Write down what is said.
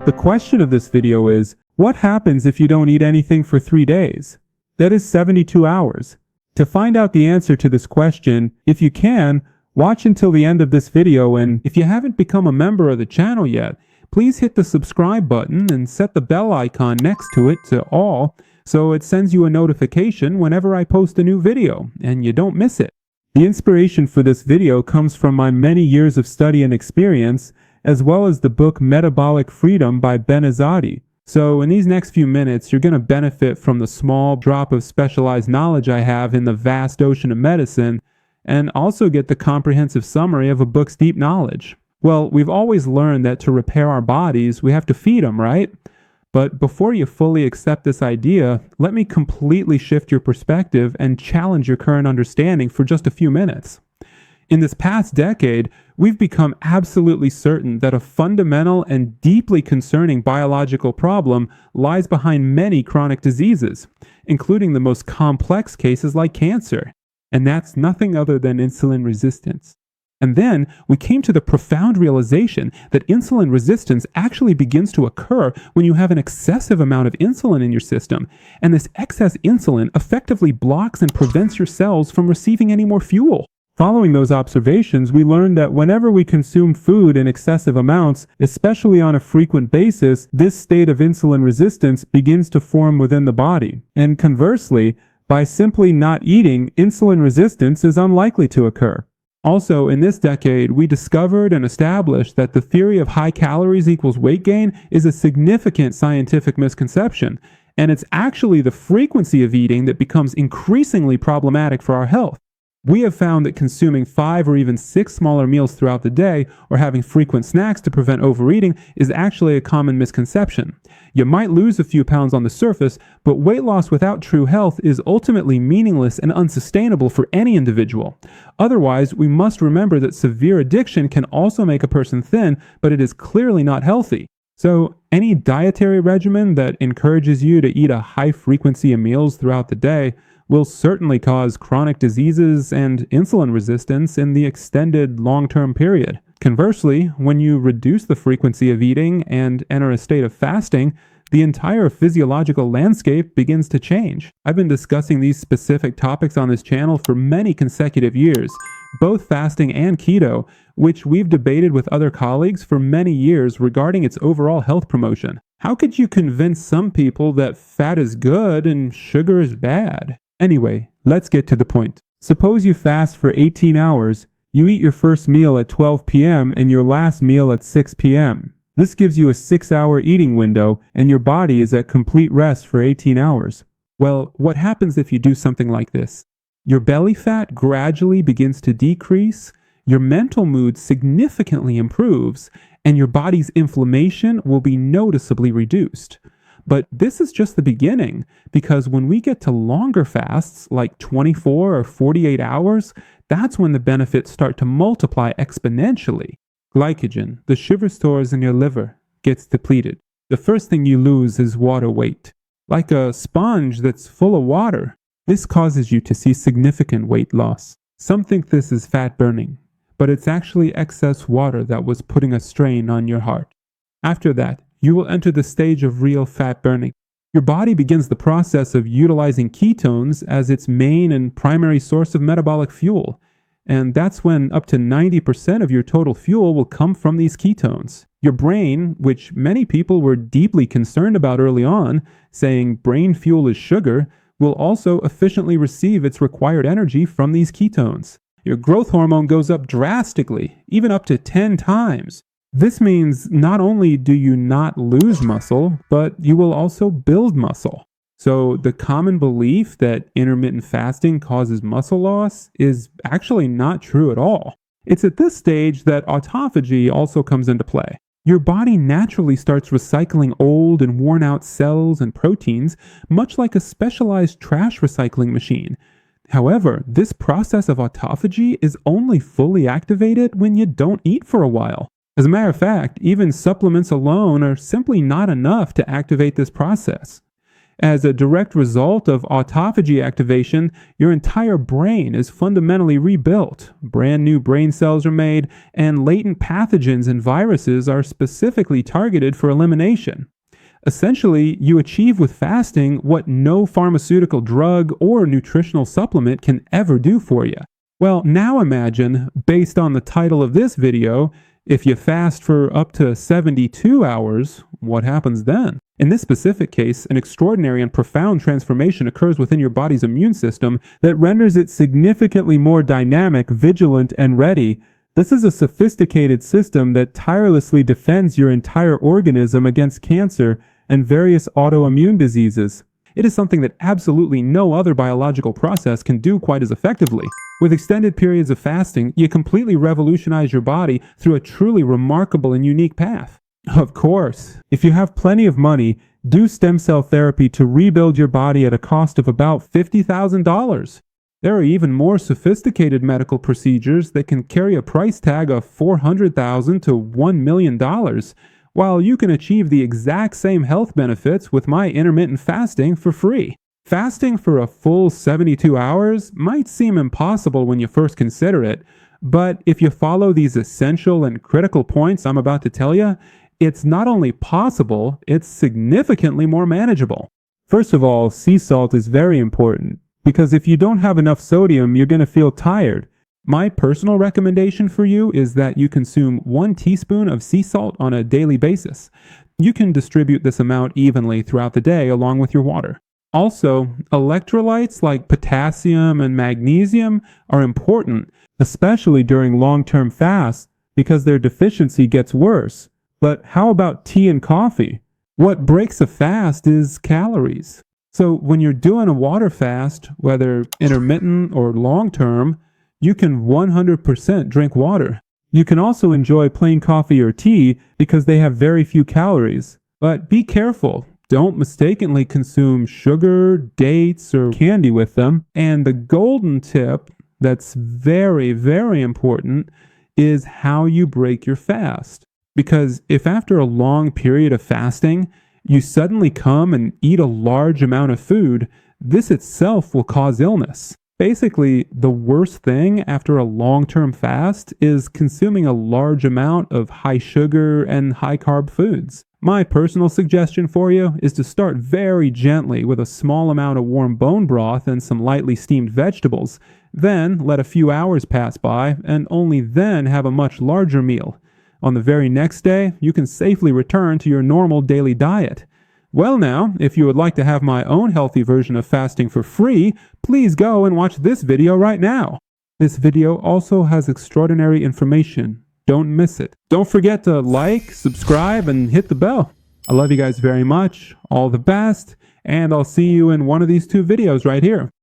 The question of this video is, what happens if you don't eat anything for 3 days? That is 72 hours. To find out the answer to this question, if you can, watch until the end of this video, and if you haven't become a member of the channel yet, please hit the subscribe button and set the bell icon next to it to all so it sends you a notification whenever I post a new video and you don't miss it. The inspiration for this video comes from my many years of study and experience, as well as the book Metabolic Freedom by Ben Azadi. So in these next few minutes, you're going to benefit from the small drop of specialized knowledge I have in the vast ocean of medicine, and also get the comprehensive summary of a book's deep knowledge. Well, we've always learned that to repair our bodies, we have to feed them, right? But before you fully accept this idea, let me completely shift your perspective and challenge your current understanding for just a few minutes. In this past decade, we've become absolutely certain that a fundamental and deeply concerning biological problem lies behind many chronic diseases, including the most complex cases like cancer. And that's nothing other than insulin resistance. And then we came to the profound realization that insulin resistance actually begins to occur when you have an excessive amount of insulin in your system, and this excess insulin effectively blocks and prevents your cells from receiving any more fuel. Following those observations, we learned that whenever we consume food in excessive amounts, especially on a frequent basis, this state of insulin resistance begins to form within the body. And conversely, by simply not eating, insulin resistance is unlikely to occur. Also, in this decade, we discovered and established that the theory of high calories equals weight gain is a significant scientific misconception, and it's actually the frequency of eating that becomes increasingly problematic for our health. We have found that consuming 5 or even 6 smaller meals throughout the day or having frequent snacks to prevent overeating is actually a common misconception. You might lose a few pounds on the surface, but weight loss without true health is ultimately meaningless and unsustainable for any individual. Otherwise, we must remember that severe addiction can also make a person thin, but it is clearly not healthy. So, any dietary regimen that encourages you to eat a high frequency of meals throughout the day will certainly cause chronic diseases and insulin resistance in the extended long-term period. Conversely, when you reduce the frequency of eating and enter a state of fasting, the entire physiological landscape begins to change. I've been discussing these specific topics on this channel for many consecutive years, both fasting and keto, which we've debated with other colleagues for many years regarding its overall health promotion. How could you convince some people that fat is good and sugar is bad? Anyway, let's get to the point. Suppose you fast for 18 hours, you eat your first meal at 12 p.m. and your last meal at 6 p.m. This gives you a 6-hour eating window, and your body is at complete rest for 18 hours. Well, what happens if you do something like this? Your belly fat gradually begins to decrease, your mental mood significantly improves, and your body's inflammation will be noticeably reduced. But this is just the beginning, because when we get to longer fasts, like 24 or 48 hours, that's when the benefits start to multiply exponentially. Glycogen, the sugar stores in your liver, gets depleted. The first thing you lose is water weight. Like a sponge that's full of water, this causes you to see significant weight loss. Some think this is fat burning, but it's actually excess water that was putting a strain on your heart. After that, you will enter the stage of real fat burning. Your body begins the process of utilizing ketones as its main and primary source of metabolic fuel. And that's when up to 90% of your total fuel will come from these ketones. Your brain, which many people were deeply concerned about early on, saying brain fuel is sugar, will also efficiently receive its required energy from these ketones. Your growth hormone goes up drastically, even up to 10 times. This means not only do you not lose muscle, but you will also build muscle. So the common belief that intermittent fasting causes muscle loss is actually not true at all. It's at this stage that autophagy also comes into play. Your body naturally starts recycling old and worn out cells and proteins, much like a specialized trash recycling machine. However, this process of autophagy is only fully activated when you don't eat for a while. As a matter of fact, even supplements alone are simply not enough to activate this process. As a direct result of autophagy activation, your entire brain is fundamentally rebuilt. Brand new brain cells are made, and latent pathogens and viruses are specifically targeted for elimination. Essentially, you achieve with fasting what no pharmaceutical drug or nutritional supplement can ever do for you. Well, now imagine, based on the title of this video, if you fast for up to 72 hours, what happens then? In this specific case, an extraordinary and profound transformation occurs within your body's immune system that renders it significantly more dynamic, vigilant, and ready. This is a sophisticated system that tirelessly defends your entire organism against cancer and various autoimmune diseases. It is something that absolutely no other biological process can do quite as effectively. With extended periods of fasting, you completely revolutionize your body through a truly remarkable and unique path. Of course, if you have plenty of money, do stem cell therapy to rebuild your body at a cost of about $50,000. There are even more sophisticated medical procedures that can carry a price tag of $400,000 to $1 million, while you can achieve the exact same health benefits with my intermittent fasting for free. Fasting for a full 72 hours might seem impossible when you first consider it, but if you follow these essential and critical points I'm about to tell you, it's not only possible, it's significantly more manageable. First of all, sea salt is very important, because if you don't have enough sodium, you're going to feel tired. My personal recommendation for you is that you consume 1 teaspoon of sea salt on a daily basis. You can distribute this amount evenly throughout the day along with your water. Also, electrolytes like potassium and magnesium are important, especially during long-term fasts, because their deficiency gets worse. But how about tea and coffee? What breaks a fast is calories. So when you're doing a water fast, whether intermittent or long-term, you can 100% drink water. You can also enjoy plain coffee or tea because they have very few calories. But be careful. Don't mistakenly consume sugar, dates, or candy with them. And the golden tip that's very, very important is how you break your fast. Because if after a long period of fasting, you suddenly come and eat a large amount of food, this itself will cause illness. Basically, the worst thing after a long-term fast is consuming a large amount of high sugar and high carb foods. My personal suggestion for you is to start very gently with a small amount of warm bone broth and some lightly steamed vegetables. Then let a few hours pass by and only then have a much larger meal. On the very next day, you can safely return to your normal daily diet. Well now, if you would like to have my own healthy version of fasting for free, please go and watch this video right now. This video also has extraordinary information. Don't miss it. Don't forget to like, subscribe, and hit the bell. I love you guys very much. All the best, and I'll see you in one of these 2 videos right here.